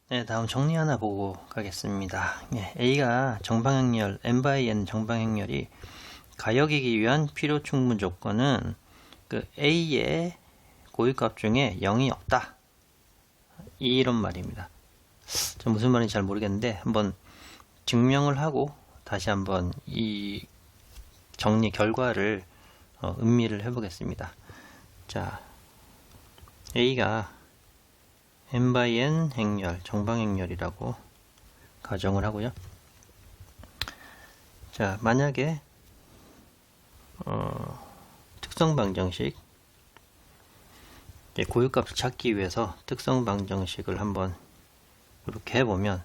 네, 다음 정리 하나 보고 가겠습니다. 예, A가 정방향열, n/n 정방향열이 가역이기 위한 필요 충분 조건은 그 A의 고유값 중에 0이 없다. 이런 말입니다. 저 무슨 말인지 잘 모르겠는데 한번 증명을 하고 다시 한번 이 정리 결과를 음미를 해보겠습니다. 자, A가 n/n 행렬, 정방행렬이라고 가정을 하고요. 자, 만약에 특성 방정식, 고유값을 찾기 위해서 특성 방정식을 한번 이렇게 해보면,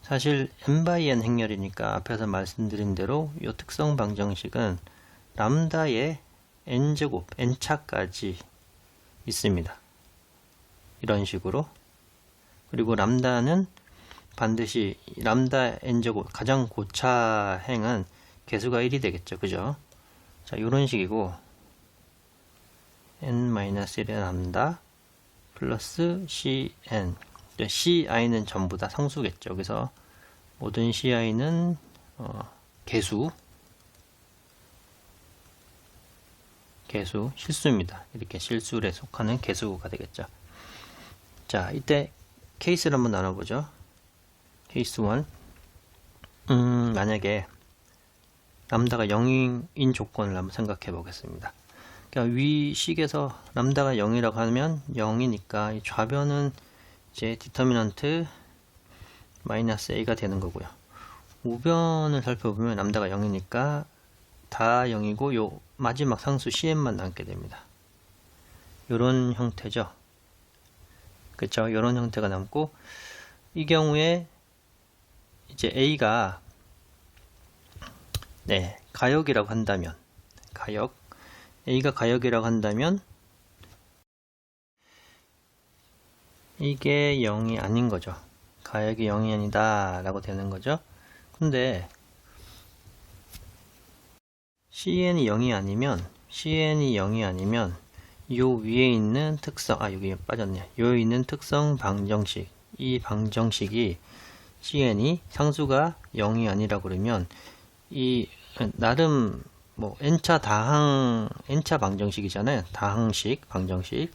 사실 n/n 행렬이니까 앞에서 말씀드린 대로 이 특성 방정식은 람다의 n제곱, n차까지 있습니다. 이런 식으로. 그리고 람다는 반드시 람다 n제곱, 가장 고차 행은 개수가 1이 되겠죠. 그죠? 자, 이런 식이고, n-1의 람다 플러스 cn, ci는 전부 다 상수겠죠. 그래서 모든 ci는 개수, 실수입니다. 이렇게 실수에 속하는 개수가 되겠죠. 자, 이때 케이스를 한번 나눠보죠. 케이스 1. 만약에 람다가 0인 조건을 한번 생각해 보겠습니다. 그러니까 위 식에서 람다가 0이라고 하면 0이니까 이 좌변은 이제 디터미넌트 마이너스 a가 되는 거고요. 우변을 살펴보면 람다가 0이니까 다 0이고 요 마지막 상수 cn만 남게 됩니다. 요런 형태죠. 그쵸? 요런 형태가 남고, 이 경우에 이제 a가 가역이라고 한다면, A가 가역이라고 한다면 이게 0이 아닌 거죠. 가역이 0이 아니다 라고 되는 거죠. 근데 CN이 0이 아니면 요 위에 있는 특성, 여기 빠졌네. 요 있는 특성 방정식, 이 방정식이 CN이 상수가 0이 아니라 그러면 이 나름 뭐 n차 방정식이잖아요. 다항식 방정식.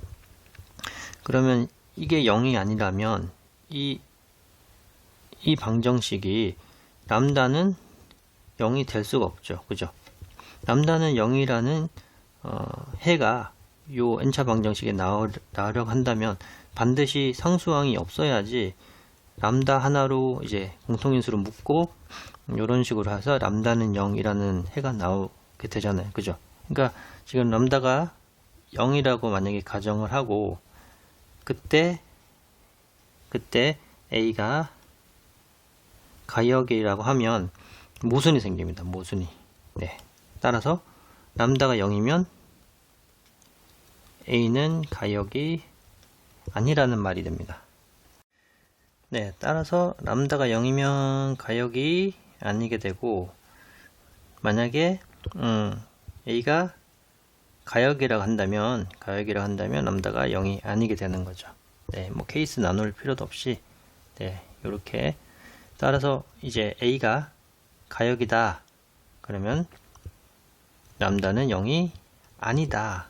그러면 이게 0이 아니라면 이 방정식이 람다는 0이 될 수가 없죠. 그죠? 람다는 0이라는 해가 요 n차 방정식에 나오려고 한다면 반드시 상수항이 없어야지 람다 하나로 이제 공통인수로 묶고 이런 식으로 해서 람다는 0이라는 해가 나오게 되잖아요. 그죠? 그러니까 지금 람다가 0이라고 만약에 가정을 하고 그때 A가 가역이라고 하면 모순이 생깁니다. 모순이. 네. 따라서 람다가 0이면 A는 가역이 아니라는 말이 됩니다. 네, 따라서 람다가 0이면 가역이 아니게 되고, 만약에 A가 가역이라고 한다면 람다가 0이 아니게 되는 거죠. 네, 뭐 케이스 나눌 필요도 없이 이렇게. 따라서 이제 A가 가역이다 그러면 람다는 0이 아니다.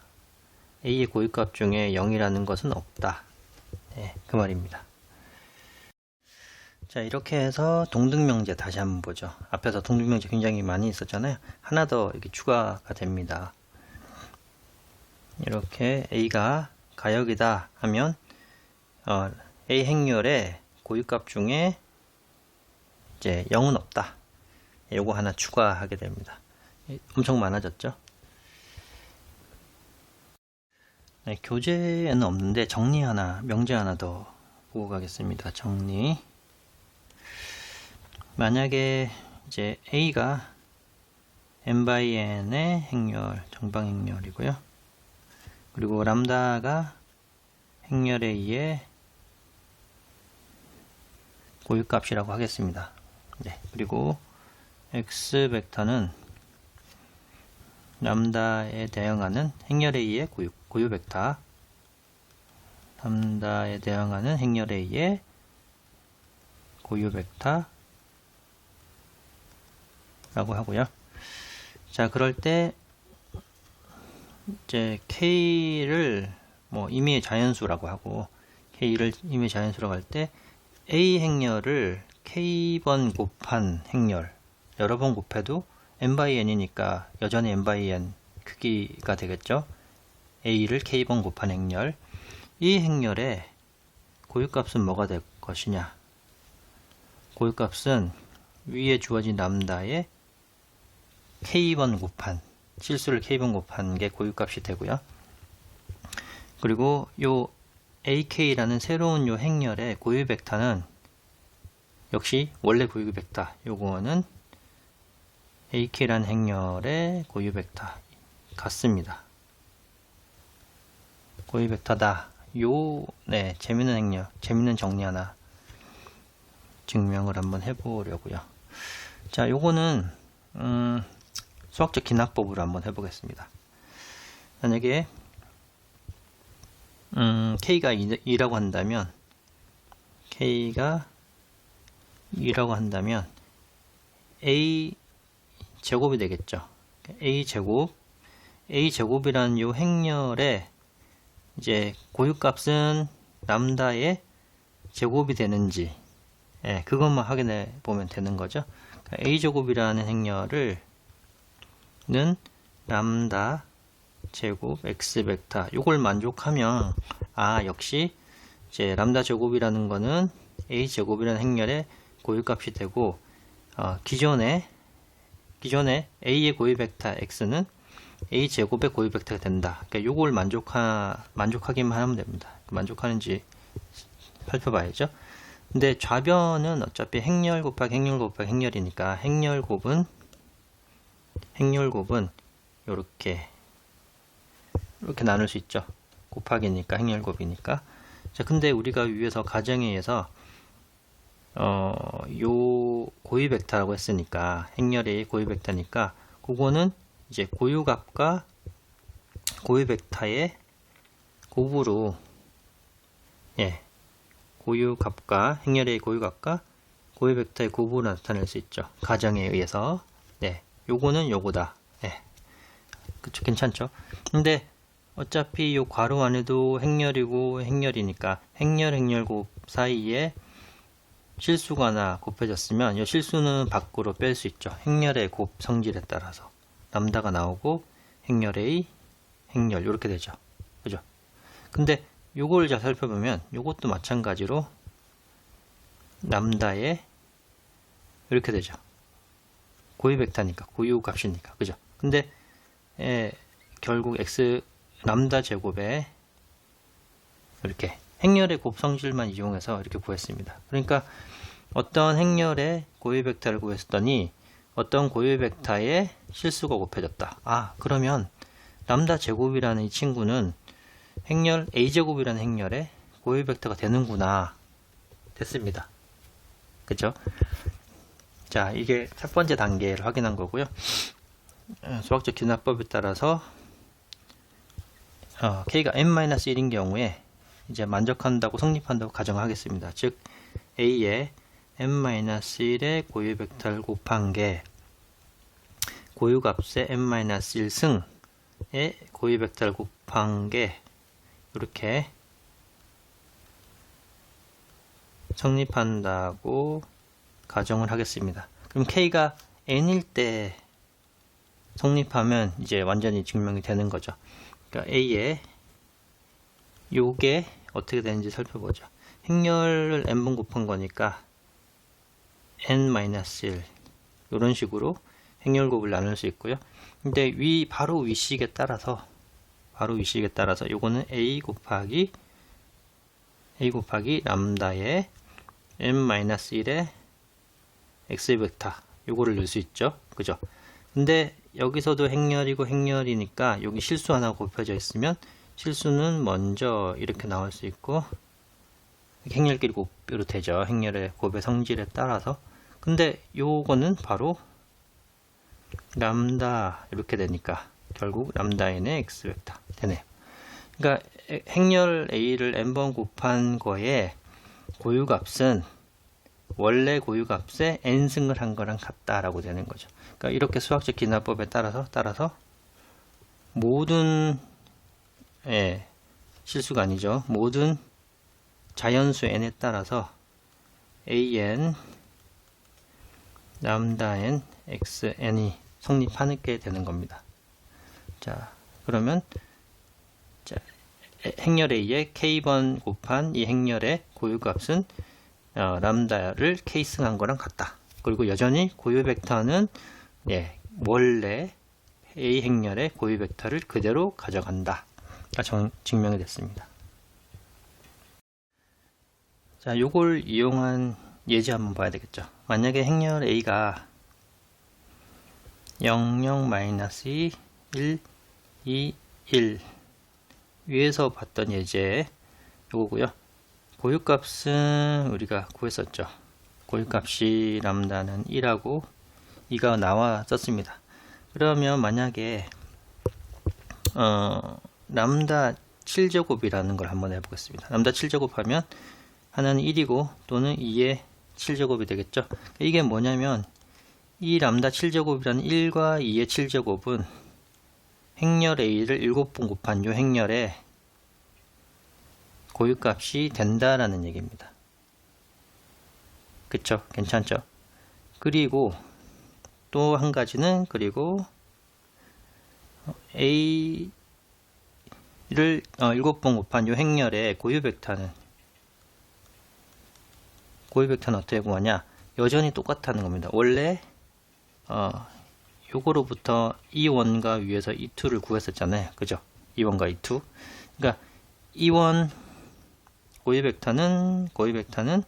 A의 고유값 중에 0이라는 것은 없다. 네, 그 말입니다. 자, 이렇게 해서 동등명제 다시 한번 보죠. 앞에서 동등명제 굉장히 많이 있었잖아요. 하나 더 이렇게 추가가 됩니다. 이렇게 A가 가역이다 하면 A 행렬의 고유값 중에 이제 0은 없다. 요거 하나 추가하게 됩니다. 엄청 많아졌죠? 네, 교재에는 없는데 명제 하나 더 보고 가겠습니다. 정리. 만약에 이제 A가 n/n의 행렬, 정방행렬이고요. 그리고 람다가 행렬에 의해 고유값이라고 하겠습니다. 네, 그리고 x 벡터는 람다에 대응하는 행렬에 의해 고유 벡터, 람다에 대응하는 행렬에 의해 고유 벡터 라고 하고요. 자, 그럴 때 이제 K를 뭐 임의의 자연수라고 하고 K를 임의의 자연수라고 할 때 A 행렬을 K번 곱한 행렬, 여러 번 곱해도 n by n이니까 여전히 n by n 크기가 되겠죠. A를 K번 곱한 행렬, 이 행렬의 고유값은 뭐가 될 것이냐? 고유값은 위에 주어진 람다의 K번 곱한, 실수를 K번 곱한 게 고유값이 되고요. 그리고 요 AK라는 새로운 요 행렬의 고유 벡터는 역시 원래 고유 벡터, 요거는 AK라는 행렬의 고유 벡터 같습니다. 고유 벡터다. 네, 재밌는 행렬, 재밌는 정리 하나 증명을 한번 해보려고요. 자, 요거는 수학적 기납법으로 한번 해보겠습니다. 만약에 K가 2라고 한다면 K가 2라고 한다면 A 제곱이 되겠죠. A 제곱이라는 요 행렬의 이제 고유값은 람다의 제곱이 되는지, 예, 그것만 확인해 보면 되는 거죠. 그러니까 A 제곱이라는 행렬을 는 람다 제곱 x 벡터 요걸 만족하면 역시 이제 람다 제곱이라는 거는 A 제곱이라는 행렬의 고유값이 되고 기존에 A의 고유 벡터 x는 A 제곱의 고유 벡터가 된다. 그러니까 요걸 만족하기만 하면 됩니다. 만족하는지 살펴봐야죠. 근데 좌변은 어차피 행렬 곱하기 행렬 곱하기 행렬이니까 행렬곱은 이렇게 나눌 수 있죠. 곱하기니까 행렬곱이니까. 자, 근데 우리가 위에서 가정에 의해서 요 고유 벡터라고 했으니까 행렬의 고유 벡터니까 그거는 이제 고유값과 고유 벡터의 곱으로, 예, 고유값과 행렬의 고유값과 고유 벡터의 곱으로 나타낼 수 있죠. 가정에 의해서. 네, 요거는 요거다. 예, 그쵸, 괜찮죠. 근데 어차피 요 괄호 안에도 행렬이고 행렬이니까 행렬곱 사이에 실수가 하나 곱해졌으면 이 실수는 밖으로 뺄 수 있죠. 행렬의 곱 성질에 따라서 람다가 나오고 행렬 A, 행렬 이렇게 되죠. 그죠? 근데 요걸 잘 살펴보면 요것도 마찬가지로 람다에 이렇게 되죠. 고유 벡터니까, 고유 값이니까. 그죠? 근데 결국 x 람다 제곱에 이렇게 행렬의 곱 성질만 이용해서 이렇게 구했습니다. 그러니까 어떤 행렬의 고유 벡터를 구했더니 어떤 고유 벡터에 실수가 곱해졌다. 그러면 람다 제곱이라는 이 친구는 행렬 A제곱이라는 행렬의 고유 벡터가 되는구나. 됐습니다. 그죠? 자, 이게 첫 번째 단계를 확인한 거고요. 수학적 기납법에 따라서 K가 n-1인 경우에 이제 만족한다고 성립한다고 가정하겠습니다. 즉 A의 n-1의 고유 벡터를 곱한 게 고유값의 n-1승의 고유 벡터를 곱한 게 이렇게 성립한다고 가정을 하겠습니다. 그럼 K가 n일 때 성립하면 이제 완전히 증명이 되는 거죠. 그러니까 A의 요게 어떻게 되는지 살펴보죠. 행렬을 n번 곱한 거니까 n-1 이런 식으로 행렬곱을 나눌 수 있고요. 근데 바로 위식에 따라서 요거는 A 곱하기 람다의 n-1의 x 벡터 요거를 넣을 수 있죠. 그죠? 근데 여기서도 행렬이고 행렬이니까 여기 실수 하나 곱혀져 있으면 실수는 먼저 이렇게 나올 수 있고 행렬끼리 곱으로 되죠. 행렬의 곱의 성질에 따라서. 근데 요거는 바로 람다 이렇게 되니까 결국 람다 n의 x 벡터 되네요. 그러니까 행렬 A를 n번 곱한 거에 고유값은 원래 고유값에 n승을 한 거랑 같다라고 되는 거죠. 그러니까 이렇게 수학적 기납법에 따라서 모든 실수가 아니죠. 모든 자연수 n에 따라서 an 람다 n xn이 성립하게 되는 겁니다. 자, 그러면 행렬 A의 k번 곱한 이 행렬의 고유값은 람다를 k승한 거랑 같다. 그리고 여전히 고유 벡터는 원래 A 행렬의 고유 벡터를 그대로 가져간다. 증명이 됐습니다. 자, 요걸 이용한 예제 한번 봐야 되겠죠. 만약에 행렬 A가 0, 0, -2, 1, 2, 1 위에서 봤던 예제 요거고요. 고유값은 우리가 구했었죠. 고유값이 람다는 1하고 2가 나와 썼습니다. 그러면 만약에 람다 7제곱이라는 걸 한번 해보겠습니다. 람다 7제곱 하면 하나는 1이고 또는 2의 7제곱이 되겠죠. 이게 뭐냐면 이 람다 7제곱이라는 1과 2의 7제곱은 행렬 A를 7번 곱한 요 행렬에 고유값이 된다라는 얘기입니다. 그쵸? 괜찮죠? 그리고 또 한 가지는 그리고 A를 7번 곱한 요 행렬의 고유 벡터는 어떻게 구하냐? 여전히 똑같다는 겁니다. 원래 요거로부터 E1과 위에서 E2를 구했었잖아요. 그죠? E1과 E2. 그러니까 E1 고유 벡터는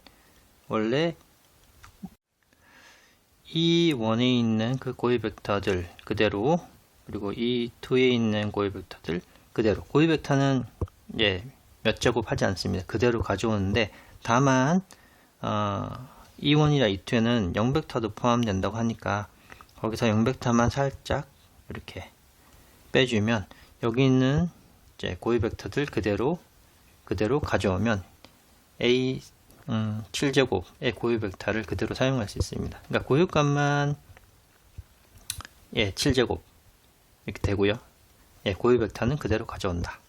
원래 E1에 있는 그 고유 벡터들 그대로, 그리고 E2에 있는 고유 벡터들 그대로. 고유 벡터는 몇 제곱 하지 않습니다. 그대로 가져오는데, 다만 E1이나 E2에는 0벡터도 포함된다고 하니까 거기서 0벡터만 살짝 이렇게 빼주면 여기 있는 고유 벡터들 그대로 가져오면 A 7제곱의 고유 벡터를 그대로 사용할 수 있습니다. 그러니까 고유값만 7제곱 이렇게 되고요. 고유 벡터는 그대로 가져온다.